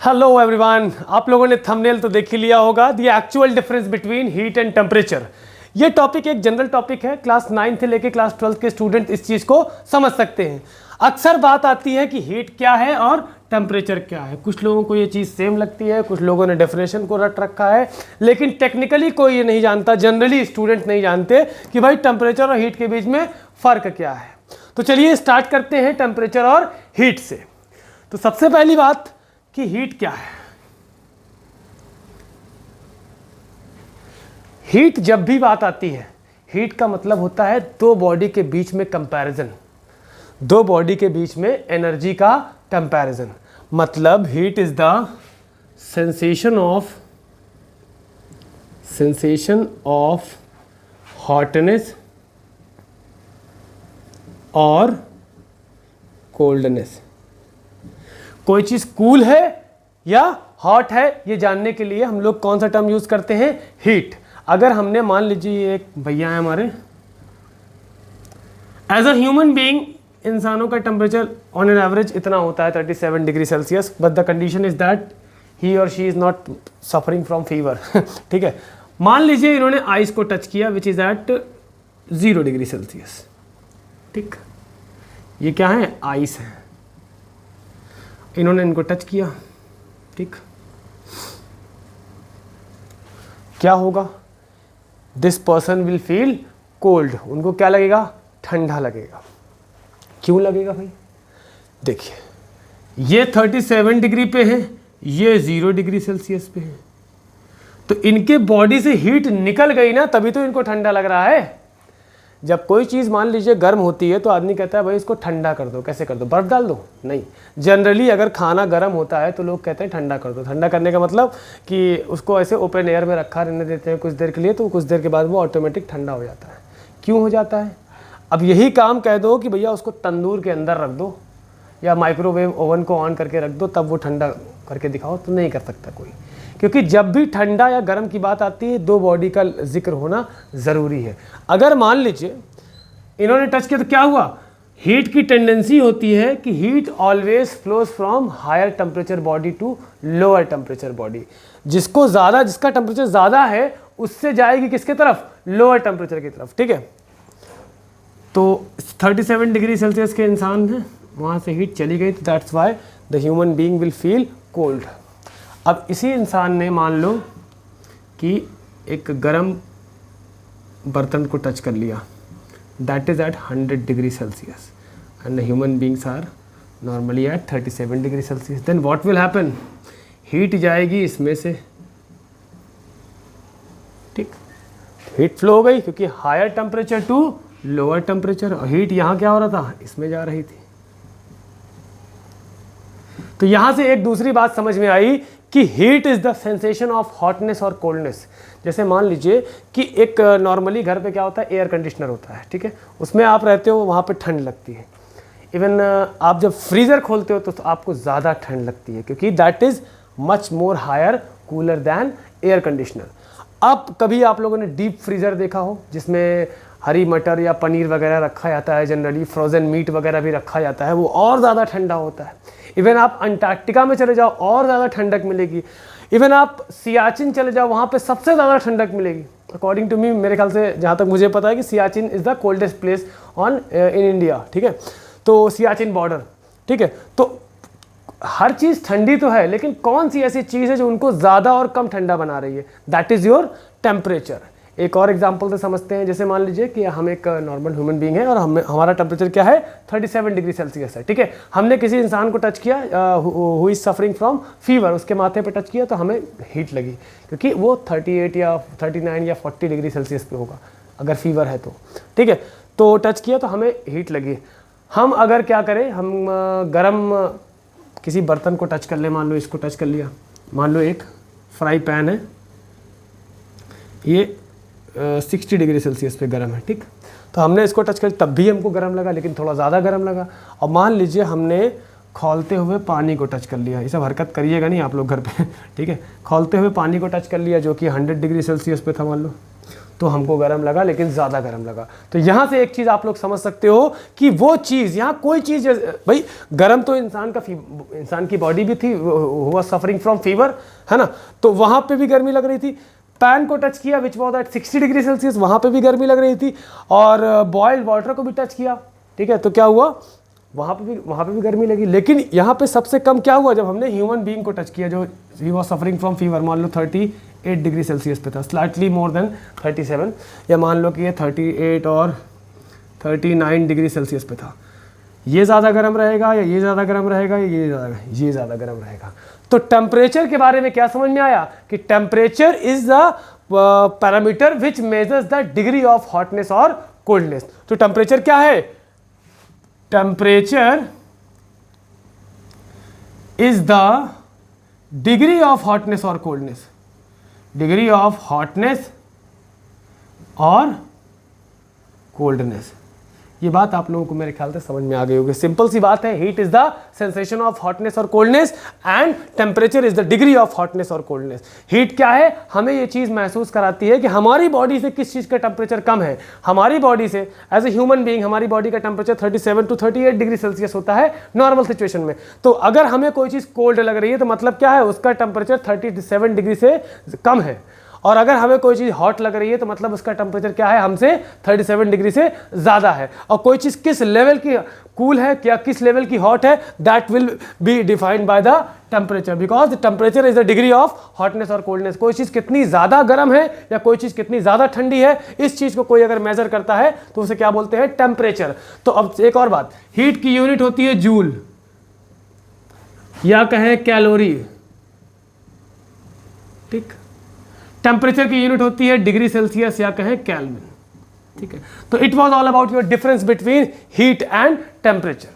Hello everyone, आप लोगों ने थंबनेल तो देख ही लिया होगा, the actual difference between heat and temperature. ये टॉपिक एक जनरल टॉपिक है, क्लास 9 से लेके क्लास 12 के स्टूडेंट इस चीज़ को समझ सकते हैं। अक्सर बात आती है कि हीट क्या है और टेम्परेचर क्या है। कुछ लोगों को ये चीज़ सेम लगती है, कुछ लोगों ने डेफिनेशन को रट रखा है, लेकिन टेक्निकली कोई ये नहीं जानता, जनरली स्टूडेंट नहीं जानते कि भाई टेम्परेचर और हीट के बीच में फ़र्क क्या है। तो चलिए स्टार्ट करते हैं टेम्परेचर और हीट से। तो सबसे पहली बात कि हीट क्या है। हीट जब भी बात आती है, हीट का मतलब होता है दो बॉडी के बीच में कंपैरिजन, दो बॉडी के बीच में एनर्जी का कंपैरिजन। मतलब heat is the sensation of hotness और कोल्डनेस। कोई चीज़ कूल है या हॉट है, ये जानने के लिए हम लोग कौन सा टर्म यूज़ करते हैं? हीट। अगर हमने मान लीजिए एक भैया है हमारे, एज अ ह्यूमन बीइंग इंसानों का टेम्परेचर ऑन एन एवरेज इतना होता है 37 degree Celsius, but the condition is that he और she is not suffering from fever. ठीक है, मान लीजिए इन्होंने आइस को टच किया which is at 0 degree Celsius. ठीक, ये क्या है? आइस है। इन्होंने इनको टच किया, ठीक, क्या होगा? This person will feel cold. उनको क्या लगेगा? ठंडा लगेगा। क्यों लगेगा भाई? देखिए, ये 37 डिग्री पे है, ये 0 डिग्री सेल्सियस पे है, तो इनके बॉडी से हीट निकल गई ना, तभी तो इनको ठंडा लग रहा है। जब कोई चीज़ मान लीजिए गर्म होती है तो आदमी कहता है भाई इसको ठंडा कर दो। कैसे कर दो? बर्फ़ डाल दो? नहीं। जनरली अगर खाना गर्म होता है तो लोग कहते हैं ठंडा कर दो। ठंडा करने का मतलब कि उसको ऐसे ओपन एयर में रखा रहने देते हैं कुछ देर के लिए, तो कुछ देर के बाद वो ऑटोमेटिक ठंडा हो जाता है। क्यों हो जाता है? अब यही काम कह दो कि भैया उसको तंदूर के अंदर रख दो या माइक्रोवेव ओवन को ऑन करके रख दो, तब वो ठंडा करके दिखाओ, तो नहीं कर सकता कोई। क्योंकि जब भी ठंडा या गर्म की बात आती है, दो बॉडी का जिक्र होना ज़रूरी है। अगर मान लीजिए इन्होंने टच किया तो क्या हुआ? हीट की टेंडेंसी होती है कि heat always flows from higher temperature body to lower temperature body. जिसका टेम्परेचर ज़्यादा है उससे जाएगी किसके तरफ? लोअर टेम्परेचर की तरफ। ठीक है, तो 37 डिग्री सेल्सियस के इंसान हैं, वहाँ से हीट चली गई, तो that's why the human being will feel cold. अब इसी इंसान ने मान लो कि एक गर्म बर्तन को टच कर लिया, that is at 100 degree Celsius and the human beings are normally at 37 degree Celsius. Then what will happen? Heat जाएगी इसमें से, ठीक, हीट फ्लो हो गई, क्योंकि higher temperature to lower temperature, और हीट यहाँ क्या हो रहा था? इसमें जा रही थी। तो यहाँ से एक दूसरी बात समझ में आई कि heat is the sensation of hotness और कोल्डनेस। जैसे मान लीजिए कि एक नॉर्मली घर पे क्या होता है? एयर कंडीशनर होता है, ठीक है, उसमें आप रहते हो, वहाँ पे ठंड लगती है। इवन आप जब फ्रीज़र खोलते हो तो आपको ज़्यादा ठंड लगती है, क्योंकि that is much more higher cooler than air conditioner. अब कभी आप लोगों ने डीप फ्रीज़र देखा हो जिसमें हरी मटर या पनीर वगैरह रखा जाता है, जनरली फ्रोज़न मीट वगैरह भी रखा जाता है, वो और ज़्यादा ठंडा होता है। इवन आप अंटार्कटिका में चले जाओ, और ज़्यादा ठंडक मिलेगी। इवन आप सियाचिन चले जाओ, वहाँ पे सबसे ज़्यादा ठंडक मिलेगी। अकॉर्डिंग टू मी, मेरे ख्याल से जहाँ तक मुझे पता है कि Siachen is the coldest place in India. ठीक है, तो सियाचिन बॉर्डर, ठीक है। तो हर चीज़ ठंडी तो है, लेकिन कौन सी ऐसी चीज़ है जो उनको ज़्यादा और कम ठंडा बना रही है? That is your temperature. एक और एग्जांपल से समझते हैं। जैसे मान लीजिए कि हम एक नॉर्मल ह्यूमन बीइंग है और हमारा टेम्परेचर क्या है? 37 डिग्री सेल्सियस है, ठीक है। हमने किसी इंसान को टच किया who is suffering from fever, उसके माथे पे टच किया तो हमें हीट लगी, क्योंकि वो 38 या 39 या 40 डिग्री सेल्सियस पे होगा अगर फीवर है तो, ठीक है। तो टच किया तो हमें हीट लगी। हम अगर क्या करें, हम गर्म किसी बर्तन को टच कर ले, मान लो इसको टच कर लिया, मान लो एक फ्राई पैन है, ये 60 डिग्री सेल्सियस पे गर्म है, ठीक। तो हमने इसको टच कर, तब भी हमको गर्म लगा, लेकिन थोड़ा ज़्यादा गर्म लगा। और मान लीजिए हमने खौलते हुए पानी को टच कर लिया, ये सब हरकत करिएगा नहीं आप लोग घर पे, ठीक है। खौलते हुए पानी को टच कर लिया जो कि 100 डिग्री सेल्सियस पे था मान लो, तो हमको गर्म लगा, लेकिन ज़्यादा गर्म लगा। तो यहाँ से एक चीज़ आप लोग समझ सकते हो कि वो चीज़, यहाँ कोई चीज़, भाई गर्म तो इंसान की बॉडी भी थी, हुआ सफरिंग फ्रॉम फीवर, है ना, तो वहाँ पे भी गर्मी लग रही थी। पैन को टच किया which was at 60 degree Celsius, वहाँ पे भी गर्मी लग रही थी। और बॉइल्ड वाटर को भी टच किया, ठीक है, तो क्या हुआ, वहाँ पे भी गर्मी लगी। लेकिन यहाँ पे सबसे कम क्या हुआ, जब हमने ह्यूमन बीइंग को टच किया, जो he was suffering from fever, मान लो 38 डिग्री सेल्सियस पे था, स्लाइटली मोर देन 37, या मान लो कि ये 38 और 39 डिग्री सेल्सियस पे था। ये ज़्यादा गर्म रहेगा या ये ज़्यादा गर्म रहेगा या ये ज़्यादा गर्म रहेगा। तो टेम्परेचर के बारे में क्या समझ में आया कि temperature is the parameter which measures the degree of hotness और कोल्डनेस। तो टेम्परेचर क्या है, temperature is the degree of hotness और कोल्डनेस, डिग्री ऑफ हॉटनेस और कोल्डनेस। ये बात आप लोगों को मेरे ख्याल से समझ में आ गई होगी। सिंपल सी बात है, heat is the sensation of hotness और coldness and temperature is the degree of hotness और कोल्डनेस। हीट क्या है, हमें ये चीज़ महसूस कराती है कि हमारी बॉडी से किस चीज़ का टेम्परेचर कम है। हमारी बॉडी से एज ए ह्यूमन बीइंग हमारी बॉडी का टेम्परेचर 37 to 38 डिग्री सेल्सियस होता है नॉर्मल सिचुएशन में। तो अगर हमें कोई चीज़ कोल्ड लग रही है तो मतलब क्या है, उसका टेम्परेचर 37 डिग्री से कम है। और अगर हमें कोई चीज़ हॉट लग रही है तो मतलब उसका टेम्परेचर क्या है, हमसे 37 डिग्री से ज़्यादा है। और कोई चीज़ किस लेवल की कूल है या किस लेवल की हॉट है, that will be defined by the temperature, because the temperature is the degree of hotness और कोल्डनेस। कोई चीज़ कितनी ज़्यादा गर्म है या कोई चीज़ कितनी ज़्यादा ठंडी है, इस चीज़ को कोई अगर मेजर करता है तो उसे क्या बोलते हैं, टेम्परेचर। तो अब एक और बात, हीट की यूनिट होती है जूल या कहें कैलोरी, ठीक। टेम्परेचर की यूनिट होती है डिग्री सेल्सियस या कहें केल्विन, ठीक है। तो it was all about your difference between heat and temperature.